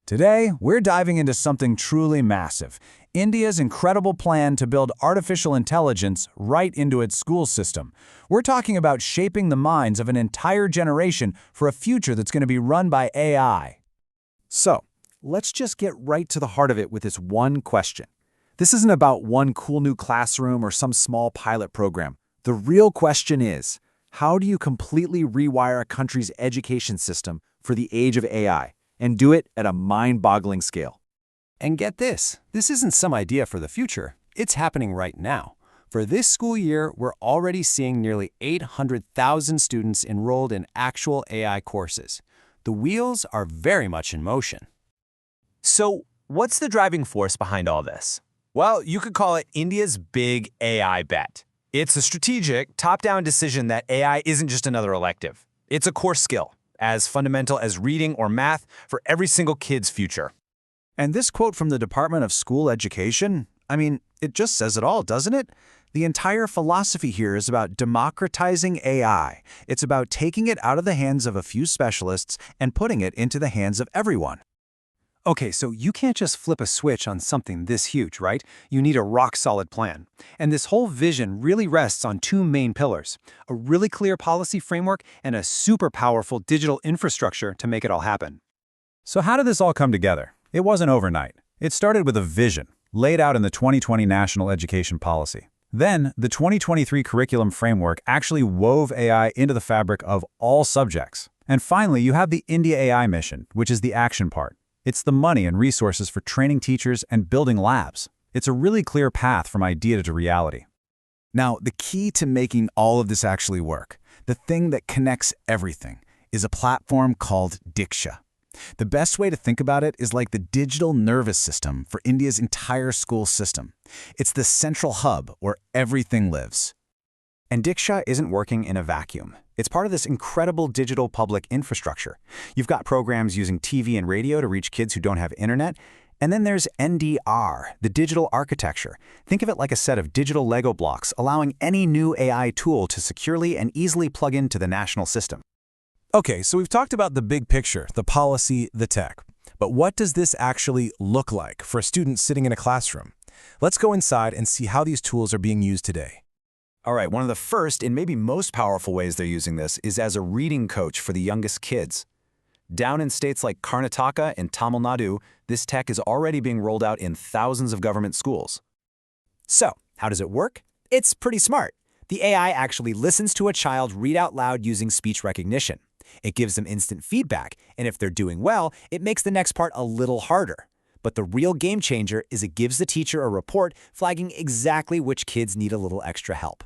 Today, we're diving into something truly massive, India's incredible plan to build artificial intelligence right into its school system. We're talking about shaping the minds of an entire generation for a future that's going to be run by AI. So, let's just get right to the heart of it with this one question. This isn't about one cool new classroom or some small pilot program. The real question is, how do you completely rewire a country's education system for the age of AI? And do it at a mind-boggling scale. And get this isn't some idea for the future, it's happening right now. For this school year, we're already seeing nearly 800,000 students enrolled in actual AI courses. The wheels are very much in motion. So, what's the driving force behind all this? Well, you could call it India's big AI bet. It's a strategic, top-down decision that AI isn't just another elective. It's a core skill, as fundamental as reading or math for every single kid's future. And this quote from the Department of School Education, it just says it all, doesn't it? The entire philosophy here is about democratizing AI. It's about taking it out of the hands of a few specialists and putting it into the hands of everyone. Okay, so you can't just flip a switch on something this huge, right? You need a rock-solid plan. And this whole vision really rests on two main pillars: a really clear policy framework and a super powerful digital infrastructure to make it all happen. So how did this all come together? It wasn't overnight. It started with a vision, laid out in the 2020 National Education Policy. Then, the 2023 Curriculum Framework actually wove AI into the fabric of all subjects. And finally, you have the India AI mission, which is the action part. It's the money and resources for training teachers and building labs. It's a really clear path from idea to reality. Now, the key to making all of this actually work, the thing that connects everything, is a platform called Diksha. The best way to think about it is like the digital nervous system for India's entire school system. It's the central hub where everything lives. And Diksha isn't working in a vacuum. It's part of this incredible digital public infrastructure. You've got programs using TV and radio to reach kids who don't have internet. And then there's NDR, the digital architecture. Think of it like a set of digital Lego blocks, allowing any new AI tool to securely and easily plug into the national system. Okay, so we've talked about the big picture, the policy, the tech. But what does this actually look like for a student sitting in a classroom? Let's go inside and see how these tools are being used today. All right, one of the first and maybe most powerful ways they're using this is as a reading coach for the youngest kids. Down in states like Karnataka and Tamil Nadu, this tech is already being rolled out in thousands of government schools. So, how does it work? It's pretty smart. The AI actually listens to a child read out loud using speech recognition. It gives them instant feedback, and if they're doing well, it makes the next part a little harder. But the real game changer is it gives the teacher a report flagging exactly which kids need a little extra help.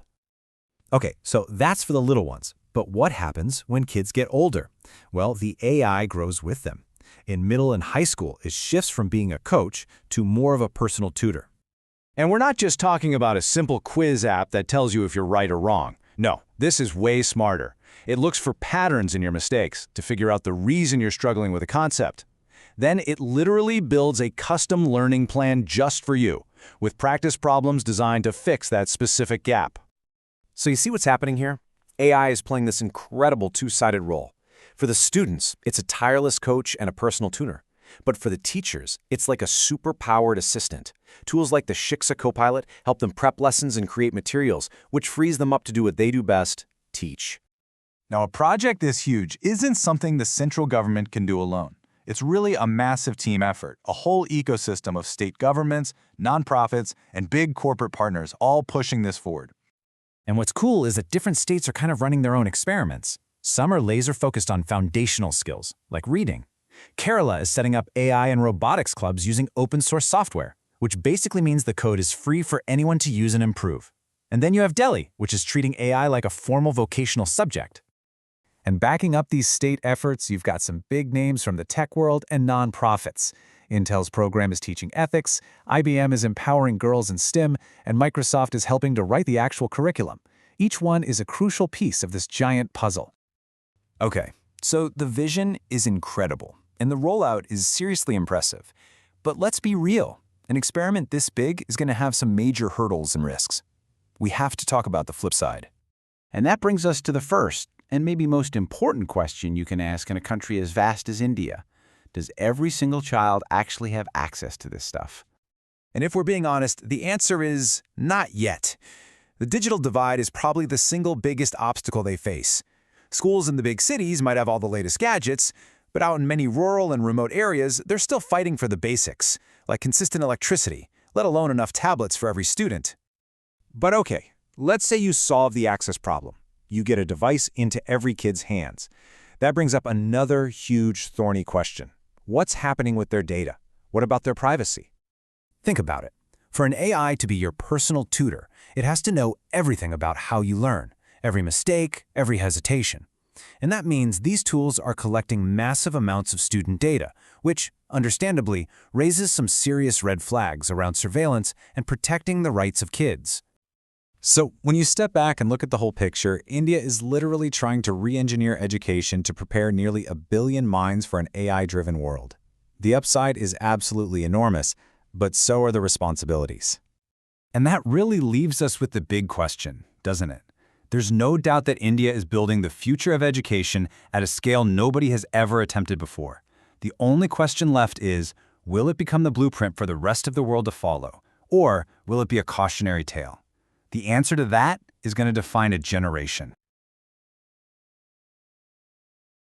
Okay, so that's for the little ones. But what happens when kids get older? Well, the AI grows with them. In middle and high school, it shifts from being a coach to more of a personal tutor. And we're not just talking about a simple quiz app that tells you if you're right or wrong. No, this is way smarter. It looks for patterns in your mistakes to figure out the reason you're struggling with a concept. Then it literally builds a custom learning plan just for you, with practice problems designed to fix that specific gap. So you see what's happening here? AI is playing this incredible two-sided role. For the students, it's a tireless coach and a personal tutor. But for the teachers, it's like a super-powered assistant. Tools like the Shiksha Copilot help them prep lessons and create materials, which frees them up to do what they do best, teach. Now, a project this huge isn't something the central government can do alone. It's really a massive team effort, a whole ecosystem of state governments, nonprofits, and big corporate partners all pushing this forward. And what's cool is that different states are kind of running their own experiments. Some are laser-focused on foundational skills, like reading. Kerala is setting up AI and robotics clubs using open-source software, which basically means the code is free for anyone to use and improve. And then you have Delhi, which is treating AI like a formal vocational subject. And backing up these state efforts, you've got some big names from the tech world and nonprofits. Intel's program is teaching ethics, IBM is empowering girls in STEM, and Microsoft is helping to write the actual curriculum. Each one is a crucial piece of this giant puzzle. Okay, so the vision is incredible, and the rollout is seriously impressive. But let's be real. An experiment this big is going to have some major hurdles and risks. We have to talk about the flip side. And that brings us to the first, and maybe most important question you can ask in a country as vast as India. Does every single child actually have access to this stuff? And if we're being honest, the answer is not yet. The digital divide is probably the single biggest obstacle they face. Schools in the big cities might have all the latest gadgets, but out in many rural and remote areas, they're still fighting for the basics, like consistent electricity, let alone enough tablets for every student. But okay, let's say you solve the access problem. You get a device into every kid's hands. That brings up another huge, thorny question. What's happening with their data? What about their privacy? Think about it. For an AI to be your personal tutor, it has to know everything about how you learn, every mistake, every hesitation. And that means these tools are collecting massive amounts of student data, which, understandably, raises some serious red flags around surveillance and protecting the rights of kids. So, when you step back and look at the whole picture, India is literally trying to re-engineer education to prepare nearly 1 billion minds for an AI-driven world. The upside is absolutely enormous, but so are the responsibilities. And that really leaves us with the big question, doesn't it? There's no doubt that India is building the future of education at a scale nobody has ever attempted before. The only question left is, will it become the blueprint for the rest of the world to follow? Or will it be a cautionary tale? The answer to that is going to define a generation.